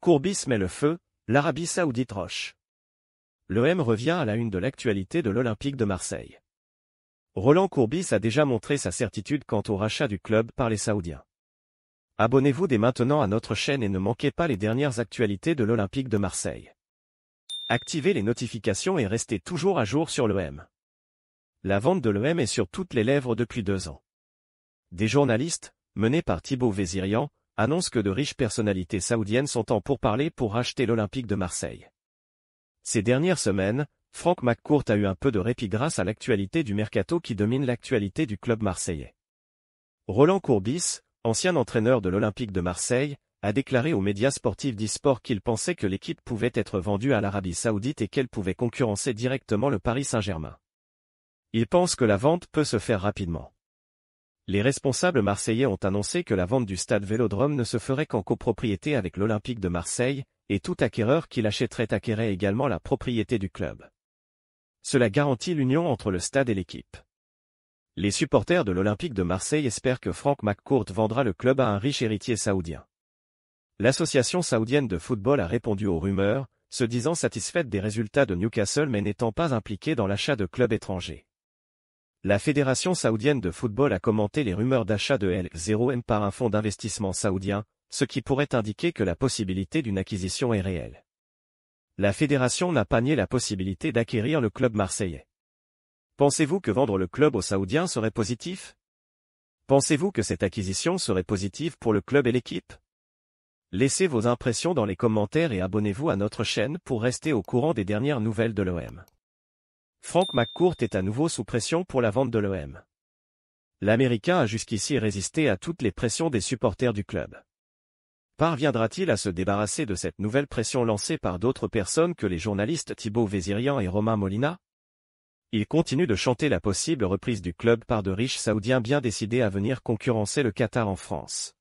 Courbis met le feu, l'Arabie Saoudite roche. L'OM revient à la une de l'actualité de l'Olympique de Marseille. Roland Courbis a déjà montré sa certitude quant au rachat du club par les Saoudiens. Abonnez-vous dès maintenant à notre chaîne et ne manquez pas les dernières actualités de l'Olympique de Marseille. Activez les notifications et restez toujours à jour sur l'OM. La vente de l'OM est sur toutes les lèvres depuis 2 ans. Des journalistes, menés par Thibaut Vézirian, annoncent que de riches personnalités saoudiennes sont en pourparlers pour racheter l'Olympique de Marseille. Ces dernières semaines, Frank McCourt a eu un peu de répit grâce à l'actualité du mercato qui domine l'actualité du club marseillais. Roland Courbis, ancien entraîneur de l'Olympique de Marseille, a déclaré aux médias sportifs d'e-sport qu'il pensait que l'équipe pouvait être vendue à l'Arabie Saoudite et qu'elle pouvait concurrencer directement le Paris Saint-Germain. Il pense que la vente peut se faire rapidement. Les responsables marseillais ont annoncé que la vente du stade Vélodrome ne se ferait qu'en copropriété avec l'Olympique de Marseille, et tout acquéreur qui l'achèterait acquérait également la propriété du club. Cela garantit l'union entre le stade et l'équipe. Les supporters de l'Olympique de Marseille espèrent que Frank McCourt vendra le club à un riche héritier saoudien. L'association saoudienne de football a répondu aux rumeurs, se disant satisfaite des résultats de Newcastle mais n'étant pas impliquée dans l'achat de clubs étrangers. La Fédération saoudienne de football a commenté les rumeurs d'achat de L0M par un fonds d'investissement saoudien, ce qui pourrait indiquer que la possibilité d'une acquisition est réelle. La fédération n'a pas nié la possibilité d'acquérir le club marseillais. Pensez-vous que vendre le club aux Saoudiens serait positif? Pensez-vous que cette acquisition serait positive pour le club et l'équipe? Laissez vos impressions dans les commentaires et abonnez-vous à notre chaîne pour rester au courant des dernières nouvelles de l'OM. Frank McCourt est à nouveau sous pression pour la vente de l'OM. L'Américain a jusqu'ici résisté à toutes les pressions des supporters du club. Parviendra-t-il à se débarrasser de cette nouvelle pression lancée par d'autres personnes que les journalistes Thibaut Vézirian et Romain Molina? Il continue de chanter la possible reprise du club par de riches Saoudiens bien décidés à venir concurrencer le Qatar en France.